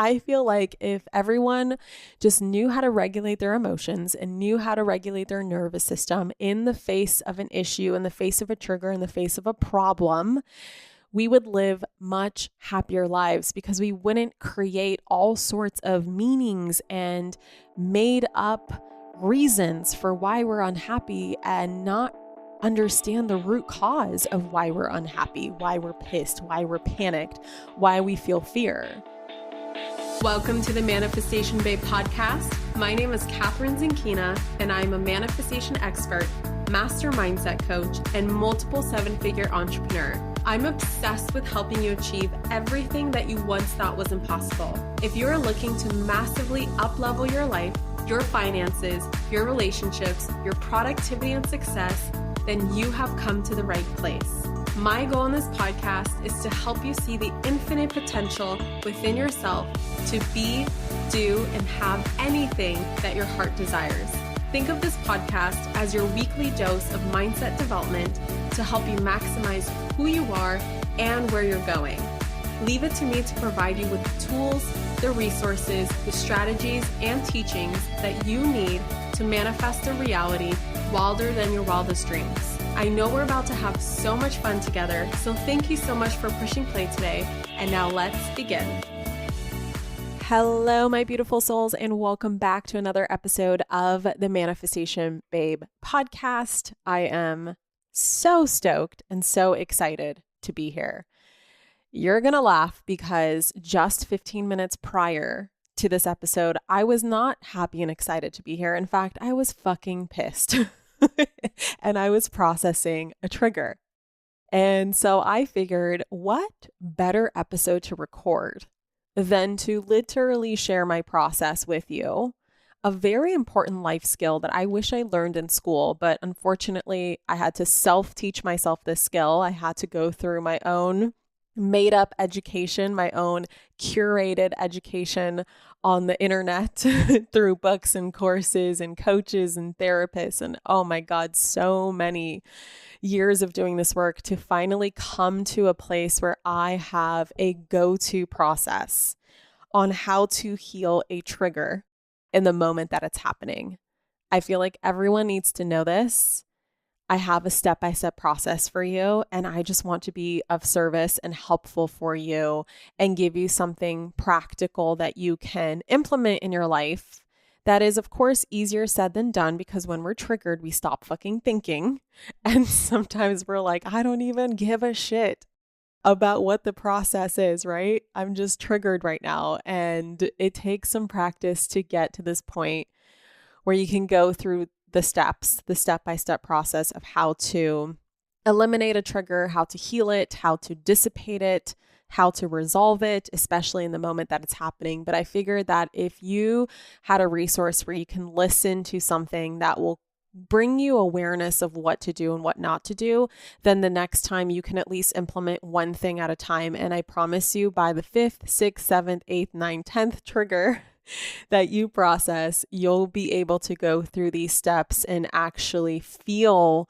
I feel like if everyone just knew how to regulate their emotions and knew how to regulate their nervous system in the face of an issue, in the face of a trigger, in the face of a problem, we would live much happier lives because we wouldn't create all sorts of meanings and made up reasons for why we're unhappy and not understand the root cause of why we're unhappy, why we're pissed, why we're panicked, why we feel fear. Welcome to the Manifestation Babe podcast. My name is Catherine Zinkina, and I'm a manifestation expert, master mindset coach, and multiple seven-figure entrepreneur. I'm obsessed with helping you achieve everything that you once thought was impossible. If you're looking to massively up-level your life, your finances, your relationships, your productivity and success, then you have come to the right place. My goal in this podcast is to help you see the infinite potential within yourself to be, do, and have anything that your heart desires. Think of this podcast as your weekly dose of mindset development to help you maximize who you are and where you're going. Leave it to me to provide you with the tools, the resources, the strategies, and teachings that you need to manifest a reality wilder than your wildest dreams. I know we're about to have so much fun together, so thank you so much for pushing play today. And now let's begin. Hello, my beautiful souls, and welcome back to another episode of the Manifestation Babe podcast. I am so stoked and so excited to be here. You're going to laugh because just 15 minutes prior to this episode, I was not happy and excited to be here. In fact, I was fucking pissed and I was processing a trigger. And so I figured, what better episode to record than to literally share my process with you? A very important life skill that I wish I learned in school, but unfortunately I had to self-teach myself this skill. I had to go through my own made up education, my own curated education on the internet through books and courses and coaches and therapists. And oh my God, so many years of doing this work to finally come to a place where I have a go-to process on how to heal a trigger in the moment that it's happening. I feel like everyone needs to know this. I have a step-by-step process for you, and I just want to be of service and helpful for you and give you something practical that you can implement in your life. That is, of course, easier said than done because when we're triggered, we stop fucking thinking. And sometimes we're like, I don't even give a shit about what the process is, right? I'm just triggered right now. And it takes some practice to get to this point where you can go through the steps, the step-by-step process of how to eliminate a trigger, how to heal it, how to dissipate it, how to resolve it, especially in the moment that it's happening. But I figured that if you had a resource where you can listen to something that will bring you awareness of what to do and what not to do, then the next time you can at least implement one thing at a time. And I promise you by the 5th, 6th, 7th, 8th, 9th, 10th trigger that you process, you'll be able to go through these steps and actually feel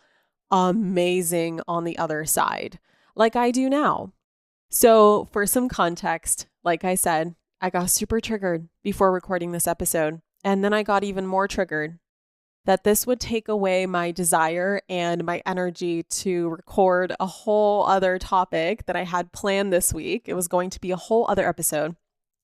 amazing on the other side, like I do now. So for some context, like I said, I got super triggered before recording this episode. And then I got even more triggered that this would take away my desire and my energy to record a whole other topic that I had planned this week. It was going to be a whole other episode.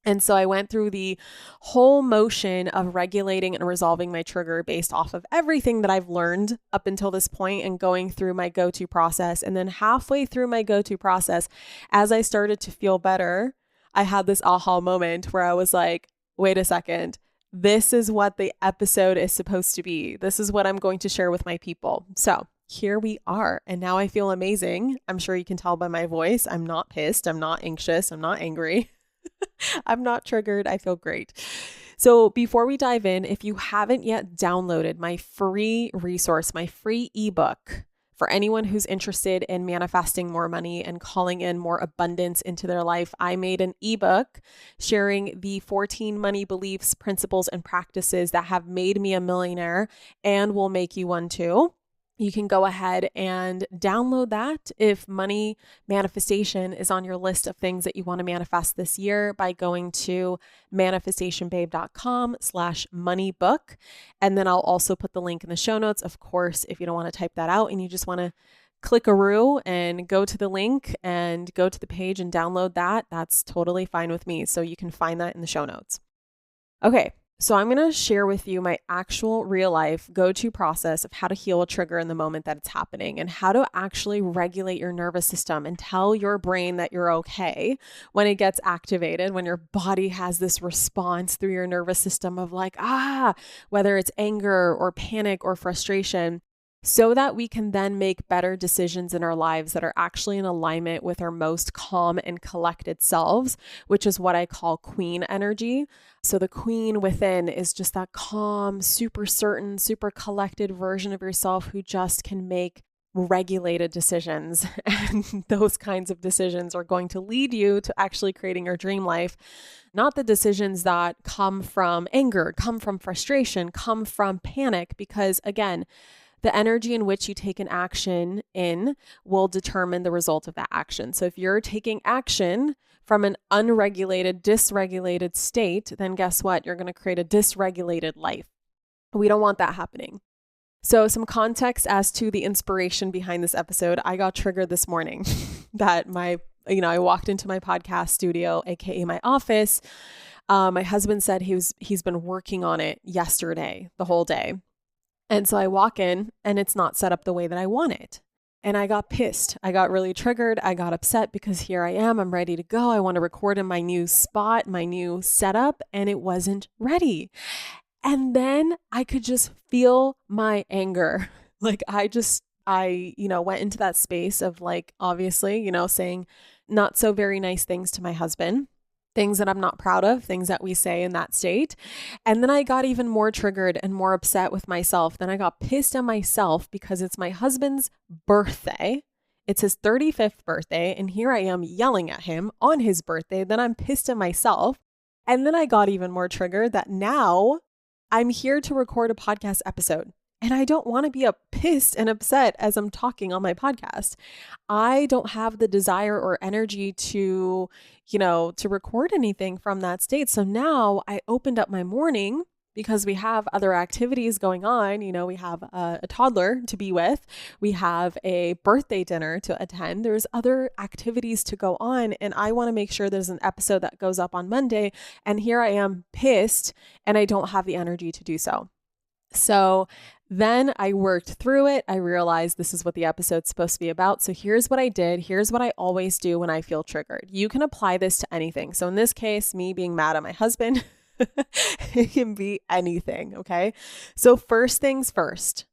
And so I went through the whole motion of regulating and resolving my trigger based off of everything that I've learned up until this point and going through my go-to process. And then halfway through my go-to process, as I started to feel better, I had this aha moment where I was like, wait a second, this is what the episode is supposed to be. This is what I'm going to share with my people. So here we are. And now I feel amazing. I'm sure you can tell by my voice. I'm not pissed. I'm not anxious. I'm not angry. I'm not triggered. I feel great. So before we dive in, if you haven't yet downloaded my free resource, my free ebook for anyone who's interested in manifesting more money and calling in more abundance into their life, I made an ebook sharing the 14 money beliefs, principles, and practices that have made me a millionaire and will make you one too. you can go ahead and download that if money manifestation is on your list of things that you want to manifest this year by going to manifestationbabe.com/moneybook. And then I'll also put the link in the show notes. Of course, if you don't want to type that out and you just want to clickaroo and go to the link and go to the page and download that, that's totally fine with me. So you can find that in the show notes. Okay. So I'm going to share with you my actual real life go-to process of how to heal a trigger in the moment that it's happening and how to actually regulate your nervous system and tell your brain that you're okay when it gets activated, when your body has this response through your nervous system of like, whether it's anger or panic or frustration, so that we can then make better decisions in our lives that are actually in alignment with our most calm and collected selves, which is what I call queen energy. So the queen within is just that calm, super certain, super collected version of yourself who just can make regulated decisions. And those kinds of decisions are going to lead you to actually creating your dream life, not the decisions that come from anger, come from frustration, come from panic, because again, the energy in which you take an action in will determine the result of that action. So if you're taking action from an unregulated, dysregulated state, then guess what? You're going to create a dysregulated life. We don't want that happening. So some context as to the inspiration behind this episode. I got triggered this morning that I walked into my podcast studio, aka my office. My husband said he's been working on it yesterday, the whole day. And so I walk in and it's not set up the way that I want it. And I got pissed. I got really triggered. I got upset because here I am. I'm ready to go. I want to record in my new spot, my new setup, and it wasn't ready. And then I could just feel my anger. Like I went into that space of like, obviously, saying not so very nice things to my husband. Things that I'm not proud of, things that we say in that state. And then I got even more triggered and more upset with myself. Then I got pissed at myself because it's my husband's birthday. It's his 35th birthday. And here I am yelling at him on his birthday. Then I'm pissed at myself. And then I got even more triggered that now I'm here to record a podcast episode. And I don't want to be pissed and upset as I'm talking on my podcast. I don't have the desire or energy to record anything from that state. So now I opened up my morning because we have other activities going on. We have a toddler to be with. We have a birthday dinner to attend. There's other activities to go on. And I want to make sure there's an episode that goes up on Monday. And here I am pissed and I don't have the energy to do so. So then I worked through it. I realized this is what the episode's supposed to be about. So here's what I did. Here's what I always do when I feel triggered. You can apply this to anything. So in this case, me being mad at my husband, it can be anything. Okay. So first things first.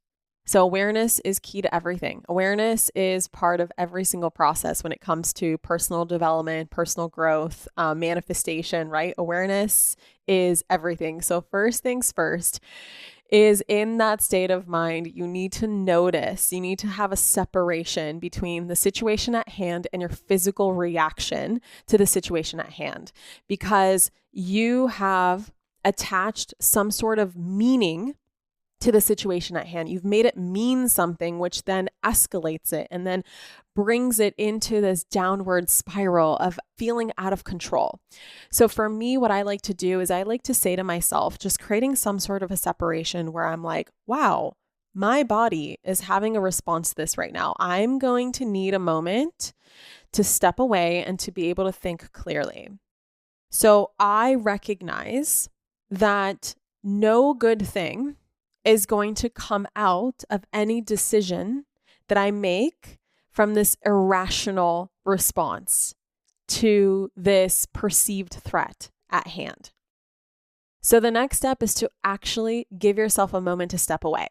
So awareness is key to everything. Awareness is part of every single process when it comes to personal development, personal growth, manifestation, right? Awareness is everything. So first things first is in that state of mind, you need to notice, you need to have a separation between the situation at hand and your physical reaction to the situation at hand, because you have attached some sort of meaning to the situation at hand. You've made it mean something, which then escalates it and then brings it into this downward spiral of feeling out of control. So for me, what I like to do is I like to say to myself, just creating some sort of a separation where I'm like, wow, my body is having a response to this right now. I'm going to need a moment to step away and to be able to think clearly. So I recognize that no good thing is going to come out of any decision that I make from this irrational response to this perceived threat at hand. So the next step is to actually give yourself a moment to step away.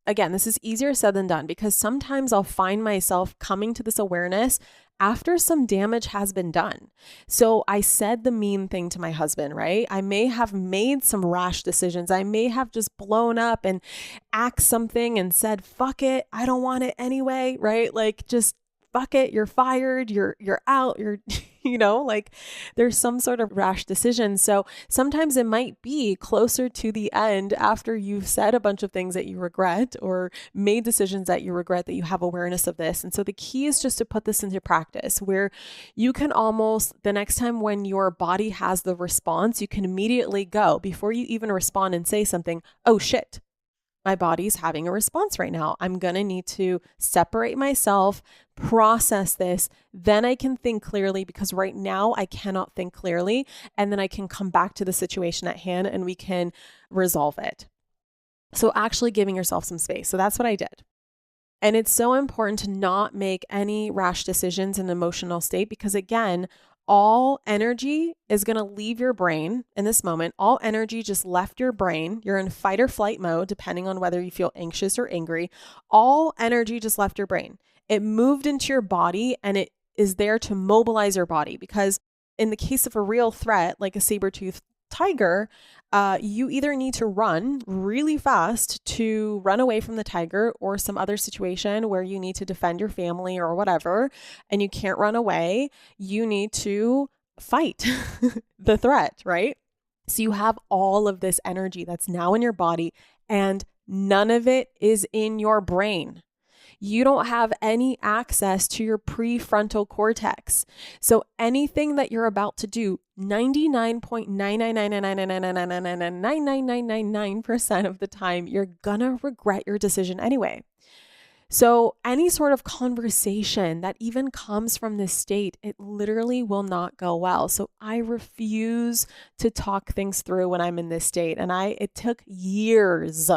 Again, this is easier said than done because sometimes I'll find myself coming to this awareness after some damage has been done. So I said the mean thing to my husband, right? I may have made some rash decisions. I may have just blown up and axed something and said, fuck it, I don't want it anyway, right? Like just fuck it, you're fired, you're out, you're, like there's some sort of rash decision. So sometimes it might be closer to the end after you've said a bunch of things that you regret or made decisions that you regret that you have awareness of this. And so the key is just to put this into practice where you can almost, the next time when your body has the response, you can immediately go before you even respond and say something, oh shit, my body's having a response right now. I'm going to need to separate myself, process this, then I can think clearly because right now I cannot think clearly. And then I can come back to the situation at hand and we can resolve it. So actually giving yourself some space. So that's what I did. And it's so important to not make any rash decisions in an emotional state because again, all energy is going to leave your brain in this moment. All energy just left your brain. You're in fight or flight mode, depending on whether you feel anxious or angry. All energy just left your brain. It moved into your body and it is there to mobilize your body because in the case of a real threat, like a saber-toothed tiger, you either need to run really fast to run away from the tiger or some other situation where you need to defend your family or whatever, and you can't run away. You need to fight the threat, right? So you have all of this energy that's now in your body and none of it is in your brain. You don't have any access to your prefrontal cortex. So anything that you're about to do, 99.99999999999% of the time, you're gonna regret your decision anyway. So any sort of conversation that even comes from this state, it literally will not go well. So I refuse to talk things through when I'm in this state. And it took years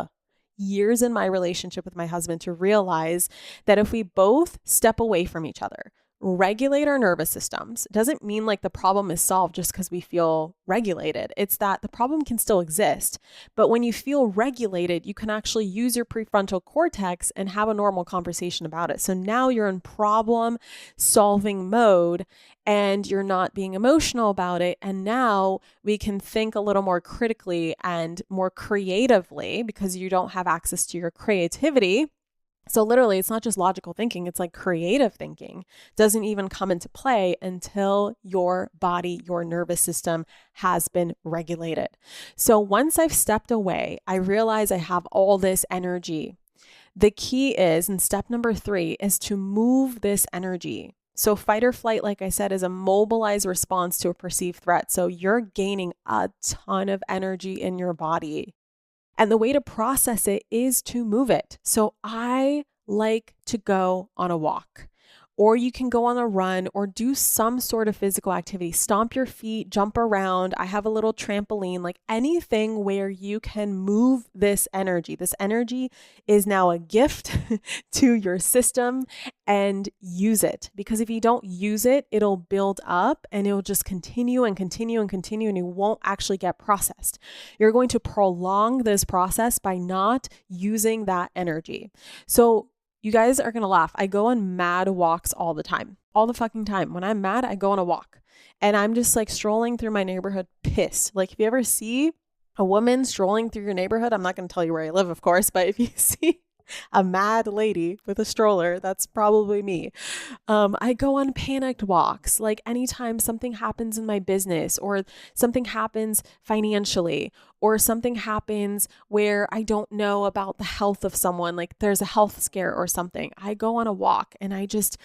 in my relationship with my husband to realize that if we both step away from each other, regulate our nervous systems, it doesn't mean like the problem is solved just because we feel regulated. It's that the problem can still exist. But when you feel regulated, you can actually use your prefrontal cortex and have a normal conversation about it. So now you're in problem solving mode and you're not being emotional about it. And now we can think a little more critically and more creatively because you don't have access to your creativity. So literally, it's not just logical thinking, it's like creative thinking doesn't even come into play until your body, your nervous system has been regulated. So once I've stepped away, I realize I have all this energy. The key is, and step number 3 is to move this energy. So fight or flight, like I said, is a mobilized response to a perceived threat. So you're gaining a ton of energy in your body. And the way to process it is to move it. So I like to go on a walk, or you can go on a run or do some sort of physical activity, stomp your feet, jump around. I have a little trampoline, like anything where you can move this energy. This energy is now a gift to your system and use it, because if you don't use it, it'll build up and it'll just continue and continue and continue and it won't actually get processed. You're going to prolong this process by not using that energy. So you guys are going to laugh. I go on mad walks all the time, all the fucking time. When I'm mad, I go on a walk and I'm just like strolling through my neighborhood pissed. Like if you ever see a woman strolling through your neighborhood, I'm not going to tell you where I live, of course, but if you see a mad lady with a stroller, that's probably me. I go on panicked walks. Like anytime something happens in my business or something happens financially or something happens where I don't know about the health of someone, like there's a health scare or something, I go on a walk and I just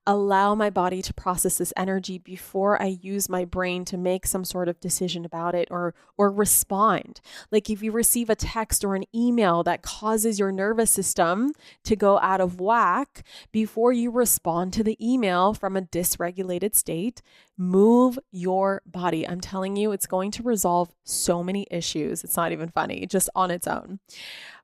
allow my body to process this energy before I use my brain to make some sort of decision about it or respond. Like if you receive a text or an email that causes your nervous system to go out of whack, before you respond to the email from a dysregulated state, move your body. I'm telling you, it's going to resolve so many issues. It's not even funny, just on its own.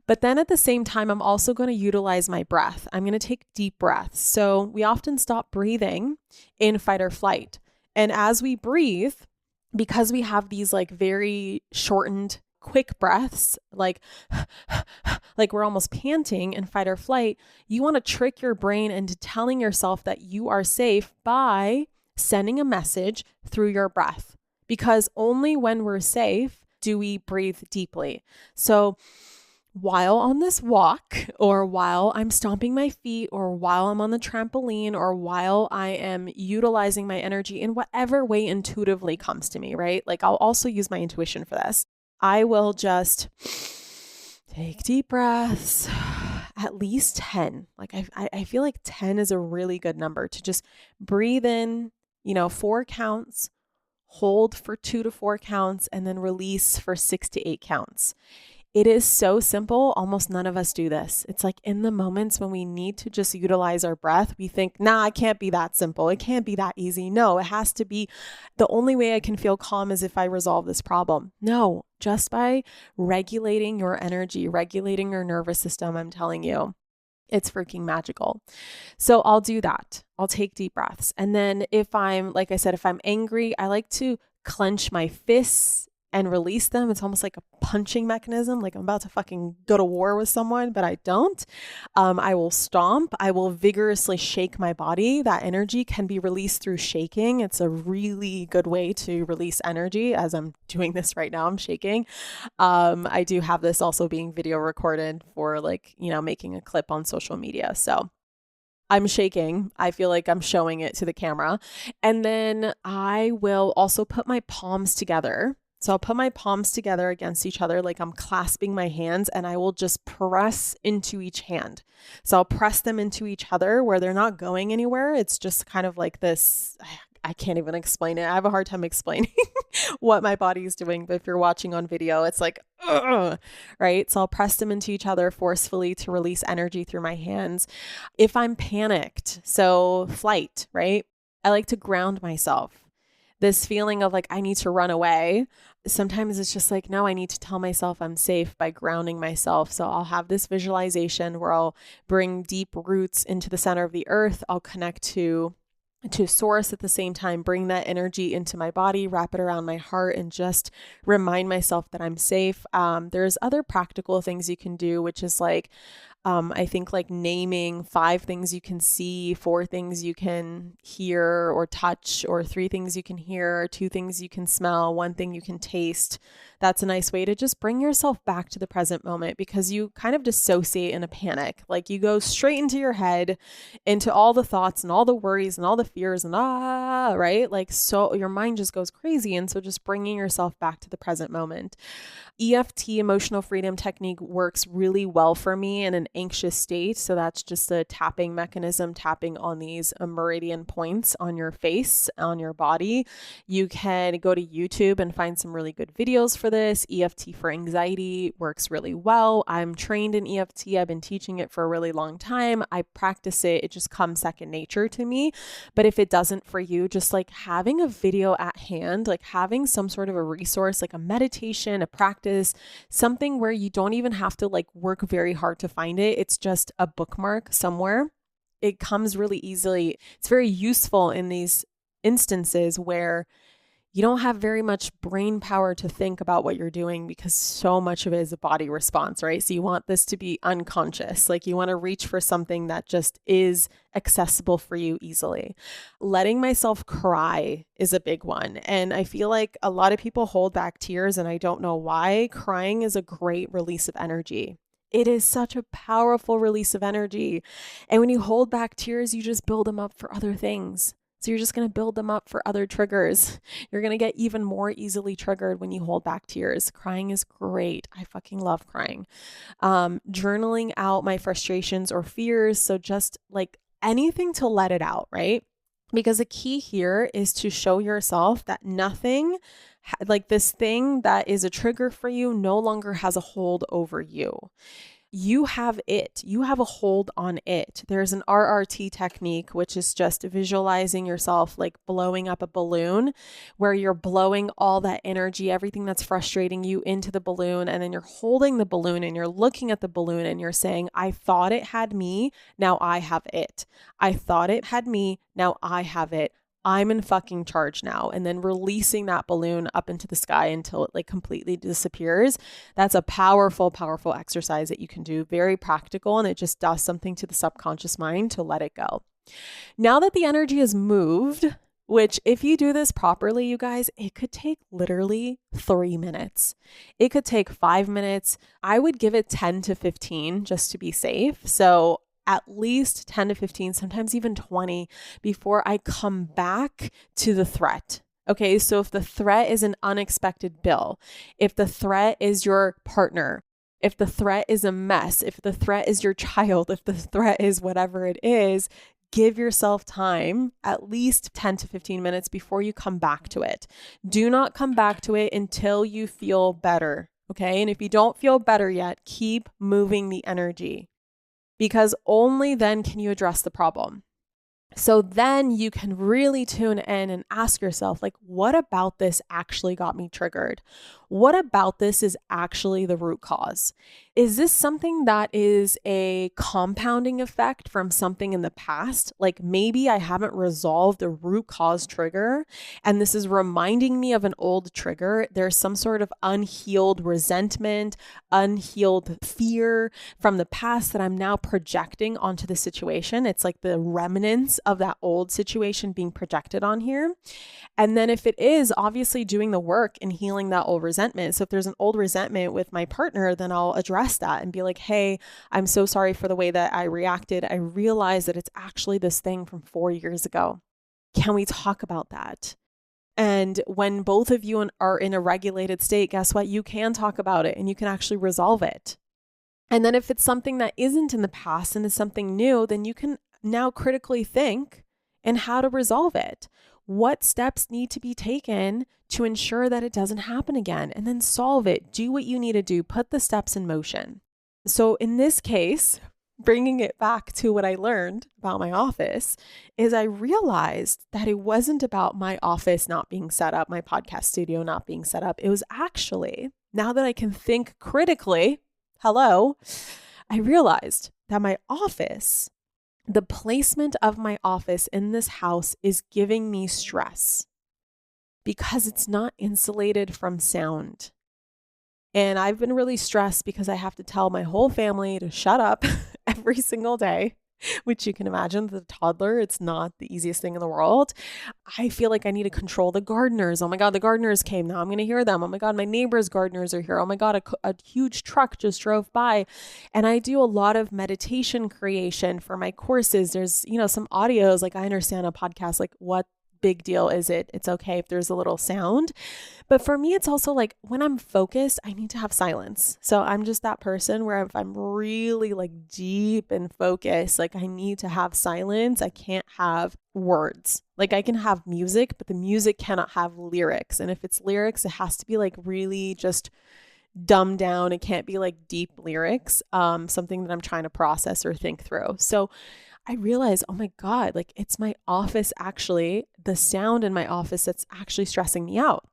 But then at the same time, I'm also going to utilize my breath. I'm going to take deep breaths. So we often stop breathing in fight or flight. And as we breathe, because we have these like very shortened, quick breaths, like we're almost panting in fight or flight, you want to trick your brain into telling yourself that you are safe by sending a message through your breath. Because only when we're safe do we breathe deeply. So while on this walk, or while I'm stomping my feet, or while I'm on the trampoline, or while I am utilizing my energy in whatever way intuitively comes to me, right? Like I'll also use my intuition for this. I will just take deep breaths, at least 10. Like I feel like 10 is a really good number to just breathe in, 4 counts, hold for 2 to 4 counts, and then release for 6 to 8 counts. It is so simple. Almost none of us do this. It's like in the moments when we need to just utilize our breath, we think, nah, it can't be that simple. It can't be that easy. No, it has to be the only way I can feel calm is if I resolve this problem. No, just by regulating your energy, regulating your nervous system, I'm telling you, it's freaking magical. So I'll do that. I'll take deep breaths. And then if I'm angry, I like to clench my fists and release them. It's almost like a punching mechanism, like I'm about to fucking go to war with someone, but I don't. I will stomp. I will vigorously shake my body. That energy can be released through shaking. It's a really good way to release energy. As I'm doing this right now, I'm shaking. I do have this also being video recorded for making a clip on social media. So I'm shaking. I feel like I'm showing it to the camera. And then I will also put my palms together. So I'll put my palms together against each other like I'm clasping my hands, and I will just press into each hand. So I'll press them into each other where they're not going anywhere. It's just kind of like this. I can't even explain it. I have a hard time explaining what my body is doing. But if you're watching on video, it's like, right? So I'll press them into each other forcefully to release energy through my hands. If I'm panicked, so flight, right? I like to ground myself. This feeling of like, I need to run away. Sometimes it's just like, no, I need to tell myself I'm safe by grounding myself. So I'll have this visualization where I'll bring deep roots into the center of the earth. I'll connect to source at the same time, bring that energy into my body, wrap it around my heart, and just remind myself that I'm safe. There's other practical things you can do, which is like, I think like naming 5 things you can see, 4 things you can hear or touch, or 3 things you can hear, 2 things you can smell, 1 thing you can taste. That's a nice way to just bring yourself back to the present moment, because you kind of dissociate in a panic. Like you go straight into your head, into all the thoughts and all the worries and all the fears and right? Like, so your mind just goes crazy. And so just bringing yourself back to the present moment. EFT, emotional freedom technique, works really well for me in an anxious state. So that's just a tapping mechanism, tapping on these meridian points on your face, on your body. You can go to YouTube and find some really good videos for this. EFT for anxiety works really well. I'm trained in EFT. I've been teaching it for a really long time. I practice it. It just comes second nature to me. But if it doesn't for you, just like having a video at hand, like having some sort of a resource, like a meditation, a practice, something where you don't even have to like work very hard to find it. It's just a bookmark somewhere. It comes really easily. It's very useful in these instances where you don't have very much brain power to think about what you're doing, because so much of it is a body response, right? So you want this to be unconscious. Like you want to reach for something that just is accessible for you easily. Letting myself cry is a big one. And I feel like a lot of people hold back tears, and I don't know why. Crying is a great release of energy. It is such a powerful release of energy. And when you hold back tears, you just build them up for other things. So you're just going to build them up for other triggers. You're going to get even more easily triggered when you hold back tears. Crying is great. I fucking love crying. Journaling out my frustrations or fears. So just like anything to let it out, right? Because the key here is to show yourself that nothing, like this thing that is a trigger for you, no longer has a hold over you. You have it. You have a hold on it. There's an RRT technique, which is just visualizing yourself like blowing up a balloon, where you're blowing all that energy, everything that's frustrating you, into the balloon. And then you're holding the balloon and you're looking at the balloon and you're saying, I thought it had me. Now I have it. I thought it had me. Now I have it. I'm in fucking charge now. And then releasing that balloon up into the sky until it like completely disappears. That's a powerful, powerful exercise that you can do. Very practical. And it just does something to the subconscious mind to let it go. Now that the energy has moved, which if you do this properly, you guys, it could take literally 3 minutes. It could take 5 minutes. I would give it 10 to 15 just to be safe. So at least 10 to 15, sometimes even 20 before I come back to the threat. Okay, so if the threat is an unexpected bill, if the threat is your partner, if the threat is a mess, if the threat is your child, if the threat is whatever it is, give yourself time, at least 10 to 15 minutes before you come back to it. Do not come back to it until you feel better. Okay, and if you don't feel better yet, keep moving the energy, because only then can you address the problem. So then you can really tune in and ask yourself, like, what about this actually got me triggered? What about this is actually the root cause? Is this something that is a compounding effect from something in the past? Like maybe I haven't resolved the root cause trigger, and this is reminding me of an old trigger. There's some sort of unhealed resentment, unhealed fear from the past that I'm now projecting onto the situation. It's like the remnants of that old situation being projected on here. And then if it is, obviously doing the work and healing that old resentment. So if there's an old resentment with my partner, then I'll address that and be like, hey, I'm so sorry for the way that I reacted. I realize that it's actually this thing from 4 years ago. Can we talk about that? And when both of you are in a regulated state, guess what? You can talk about it and you can actually resolve it. And then if it's something that isn't in the past and is something new, then you can now critically think and how to resolve it. What steps need to be taken to ensure that it doesn't happen again, and then solve it. Do what you need to do. Put the steps in motion. So in this case, bringing it back to what I learned about my office is I realized that it wasn't about my office not being set up, my podcast studio not being set up. It was actually, now that I can think critically, I realized that my office, the placement of my office in this house is giving me stress because it's not insulated from sound. And I've been really stressed because I have to tell my whole family to shut up every single day, which you can imagine, the toddler, it's not the easiest thing in the world. I feel like I need to control the gardeners. Oh my God, the gardeners came. Now I'm going to hear them. Oh my God, my neighbor's gardeners are here. Oh my God, a huge truck just drove by. And I do a lot of meditation creation for my courses. There's, some audios, like I understand a podcast, like what big deal is it? It's okay if there's a little sound. But for me, it's also like when I'm focused, I need to have silence. So I'm just that person where if I'm really like deep in focus, like I need to have silence. I can't have words. Like I can have music, but the music cannot have lyrics. And if it's lyrics, it has to be like really just dumbed down. It can't be like deep lyrics, something that I'm trying to process or think through. So I realized, oh my God, like it's my office, actually, the sound in my office that's actually stressing me out.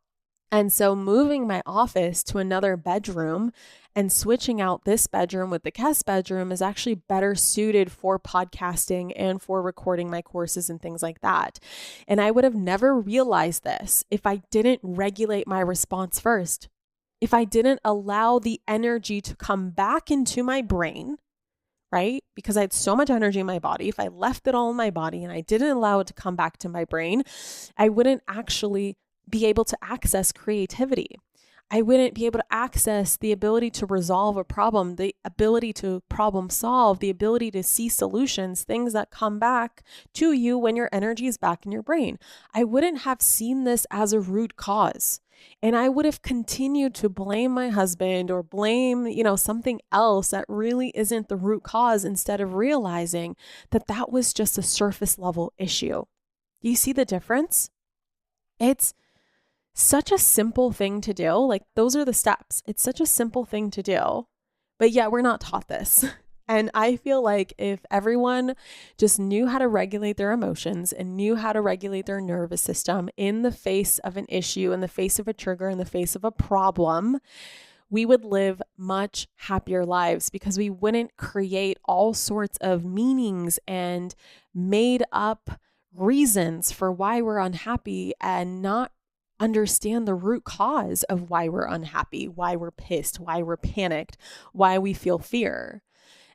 And so moving my office to another bedroom and switching out this bedroom with the guest bedroom is actually better suited for podcasting and for recording my courses and things like that. And I would have never realized this if I didn't regulate my response first. If I didn't allow the energy to come back into my brain, right? Because I had so much energy in my body. If I left it all in my body and I didn't allow it to come back to my brain, I wouldn't actually be able to access creativity. I wouldn't be able to access the ability to resolve a problem, the ability to problem solve, the ability to see solutions, things that come back to you when your energy is back in your brain. I wouldn't have seen this as a root cause. And I would have continued to blame my husband or blame, something else that really isn't the root cause, instead of realizing that that was just a surface level issue. Do you see the difference? It's such a simple thing to do. Like those are the steps. It's such a simple thing to do, but yet we're not taught this. And I feel like if everyone just knew how to regulate their emotions and knew how to regulate their nervous system in the face of an issue, in the face of a trigger, in the face of a problem, we would live much happier lives, because we wouldn't create all sorts of meanings and made up reasons for why we're unhappy and not understand the root cause of why we're unhappy, why we're pissed, why we're panicked, why we feel fear.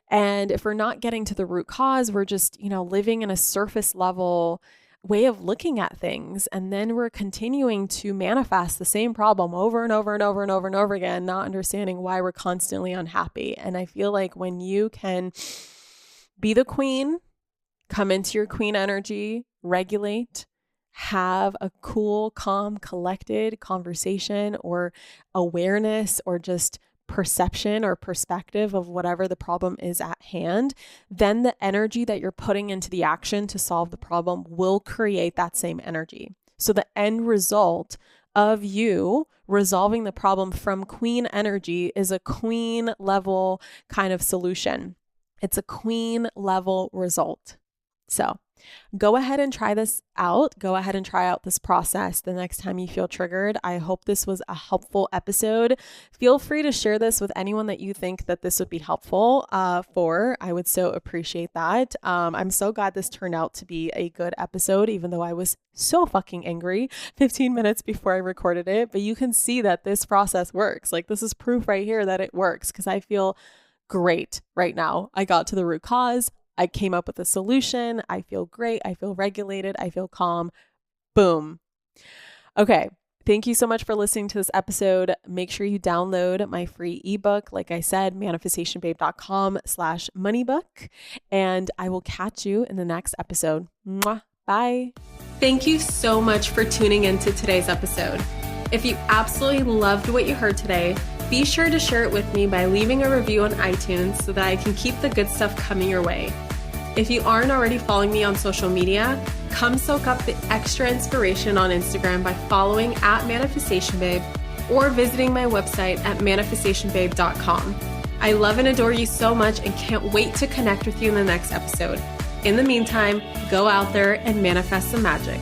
And if we're not getting to the root cause, we're just, living in a surface level way of looking at things. And then we're continuing to manifest the same problem over and over and over and over and over again, not understanding why we're constantly unhappy. And I feel like when you can be the queen, come into your queen energy, regulate, have a cool, calm, collected conversation or awareness or just perception or perspective of whatever the problem is at hand, then the energy that you're putting into the action to solve the problem will create that same energy. So the end result of you resolving the problem from queen energy is a queen level kind of solution. It's a queen level result. So go ahead and try this out. Go ahead and try out this process the next time you feel triggered. I hope this was a helpful episode. Feel free to share this with anyone that you think that this would be helpful for. I would so appreciate that. I'm so glad this turned out to be a good episode, even though I was so fucking angry 15 minutes before I recorded it. But you can see that this process works. Like, this is proof right here that it works because I feel great right now. I got to the root cause. I came up with a solution. I feel great. I feel regulated. I feel calm. Boom. Okay. Thank you so much for listening to this episode. Make sure you download my free ebook. Like I said, manifestationbabe.com/moneybook. And I will catch you in the next episode. Mwah. Bye. Thank you so much for tuning into today's episode. If you absolutely loved what you heard today, be sure to share it with me by leaving a review on iTunes so that I can keep the good stuff coming your way. If you aren't already following me on social media, come soak up the extra inspiration on Instagram by following @ManifestationBabe or visiting my website at manifestationbabe.com. I love and adore you so much and can't wait to connect with you in the next episode. In the meantime, go out there and manifest some magic.